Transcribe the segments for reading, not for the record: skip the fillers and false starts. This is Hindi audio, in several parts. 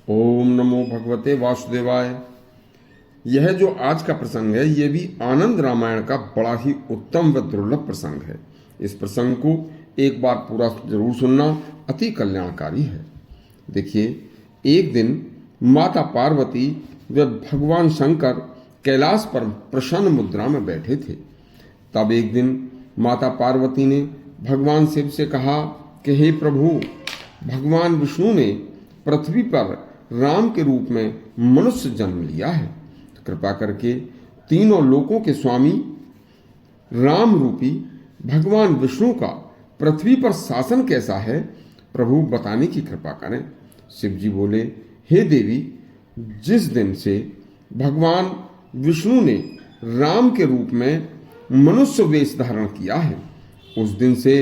ओम नमो भगवते वासुदेवाय। यह जो आज का प्रसंग है, यह भी आनंद रामायण का बड़ा ही उत्तम व दुर्लभ प्रसंग है। इस प्रसंग को एक बार पूरा जरूर सुनना, अति कल्याणकारी है। देखिए, एक दिन माता पार्वती व भगवान शंकर कैलाश पर प्रसन्न मुद्रा में बैठे थे। तब एक दिन माता पार्वती ने भगवान शिव से कहा कि हे प्रभु, भगवान विष्णु ने पृथ्वी पर राम के रूप में मनुष्य जन्म लिया है, तो कृपा करके तीनों लोकों के स्वामी राम रूपी भगवान विष्णु का पृथ्वी पर शासन कैसा है, प्रभु बताने की कृपा करें। शिव जी बोले, हे देवी, जिस दिन से भगवान विष्णु ने राम के रूप में मनुष्य वेश धारण किया है, उस दिन से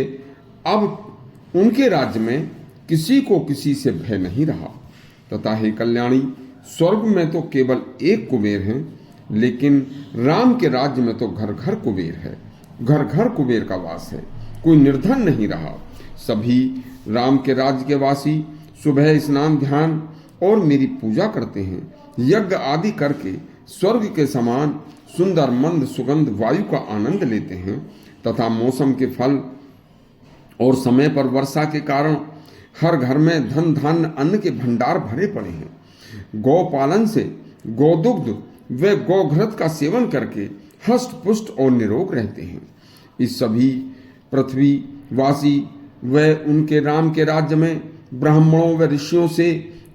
अब उनके राज्य में किसी को किसी से भय नहीं रहा। तथा हे कल्याणी, स्वर्ग में तो केवल एक कुबेर हैं, लेकिन राम के राज्य में तो घर घर कुबेर है, घर घर कुबेर का वास है, कोई निर्धन नहीं रहा। सभी राम के राज्य के वासी सुबह स्नान ध्यान और मेरी पूजा करते हैं, यज्ञ आदि करके स्वर्ग के समान सुंदर मंद सुगंध वायु का आनंद लेते हैं, तथा मौसम के फल और समय पर वर्षा के कारण हर घर में धन धान्य अन्न के भंडार भरे पड़े हैं। गौ पालन से गोदुग्ध व गौघृत का सेवन करके हष्ट पुष्ट और निरोग रहते हैं। इस सभी पृथ्वी वासी व उनके राम के राज्य में ब्राह्मणों व ऋषियों से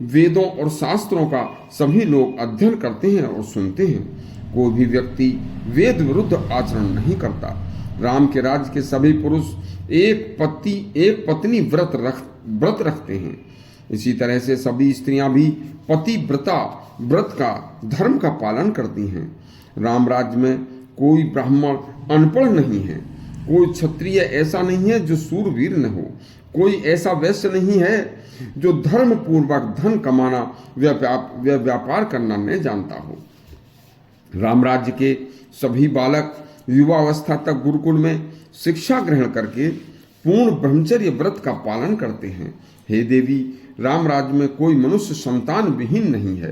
वेदों और शास्त्रों का सभी लोग अध्ययन करते हैं और सुनते हैं। कोई भी व्यक्ति वेद विरुद्ध आचरण नहीं करता। राम के राज्य के सभी पुरुष एक पत्नी व्रत रखते हैं। इसी तरह से सभी स्त्रियां भी पतिव्रता व्रत का धर्म का पालन करती हैं। राम राज्य में कोई ब्राह्मण अनपढ़ नहीं है, कोई क्षत्रिय ऐसा नहीं है जो सूरवीर न हो, कोई ऐसा वैश्य नहीं है जो धर्म पूर्वक धन कमाना व व्यापार करना न जानता हो। राम राज्य के सभी बालक युवावस्था तक गुरुकुल में शिक्षा ग्रहण करके पूर्ण ब्रह्मचर्य व्रत का पालन करते हैं। हे देवी, राम राज्य में कोई मनुष्य संतान विहीन नहीं है,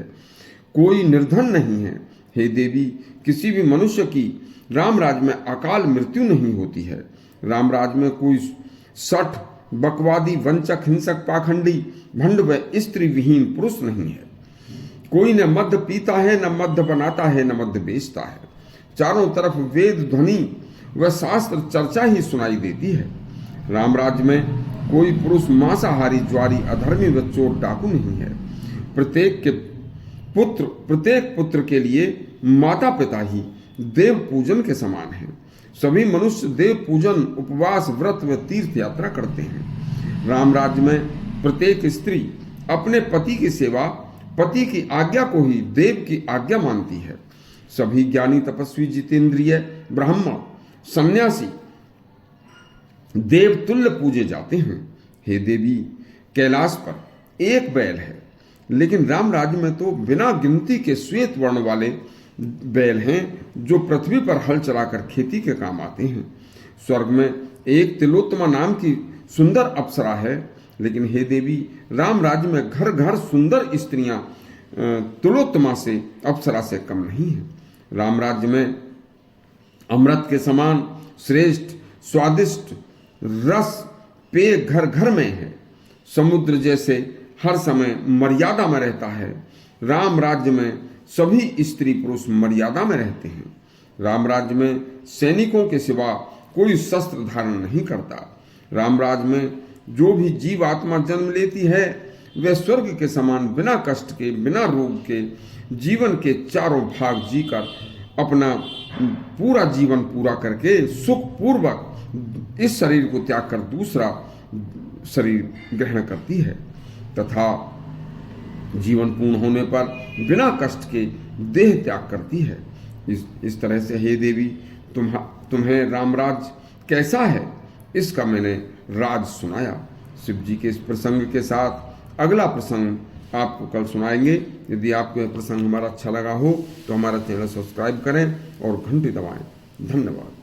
कोई निर्धन नहीं है। हे देवी, किसी भी मनुष्य की राम राज्य में अकाल मृत्यु नहीं होती है। राम राज्य में कोई सठ बकवादी वंचक हिंसक पाखंडी भंड व स्त्री विहीन पुरुष नहीं है। कोई न मद्य पीता है, न मद्य बनाता है, न मद्य बेचता है। चारों तरफ वेद ध्वनि व शास्त्र चर्चा ही सुनाई देती है। राम राज्य में कोई पुरुष मांसाहारी ज्वारी अधर्मी व चोर डाकू नहीं है। प्रत्येक पुत्र के लिए माता पिता ही देव पूजन के समान है। सभी मनुष्य देव पूजन उपवास व्रत व तीर्थ यात्रा करते हैं। राम राज्य में प्रत्येक स्त्री अपने पति की सेवा पति की आज्ञा को ही देव की आज्ञा मानती है। सभी ज्ञानी तपस्वी जितेंद्रिय ब्राह्मण सन्यासी देव तुल्य पूजे जाते हैं। हे देवी, कैलाश पर एक बैल है, लेकिन राम राज्य में तो बिना गिनती के श्वेत वर्ण वाले बैल हैं जो पृथ्वी पर हल चलाकर खेती के काम आते हैं। स्वर्ग में एक तिलोत्तमा नाम की सुंदर अप्सरा है, लेकिन हे देवी, राम राज्य में घर घर सुंदर स्त्रियां तिलोत्तमा से अप्सरा से कम नहीं है। राम राज्य में अमृत के समान श्रेष्ठ स्वादिष्ट रस पेय घर घर में है। समुद्र जैसे हर समय मर्यादा में रहता है। राम राज्य में सभी स्त्री पुरुष मर्यादा में रहते हैं। राम राज्य में सैनिकों के सिवा कोई शस्त्र धारण नहीं करता। राम राज्य में जो भी जीव आत्मा जन्म लेती है, वह स्वर्ग के समान बिना कष्ट के बिना रोग के जीवन के चारों भाग जीकर अपना पूरा जीवन पूरा करके सुख पूर्वक इस शरीर को त्याग कर दूसरा शरीर ग्रहण करती है, तथा जीवन पूर्ण होने पर बिना कष्ट के देह त्याग करती है। इस तरह से हे देवी, तुम्हें रामराज कैसा है, इसका मैंने राज सुनाया। शिव जी के इस प्रसंग के साथ अगला प्रसंग आपको कल सुनाएंगे। यदि आपको यह प्रसंग हमारा अच्छा लगा हो तो हमारा चैनल सब्सक्राइब करें और घंटी दबाएं। धन्यवाद।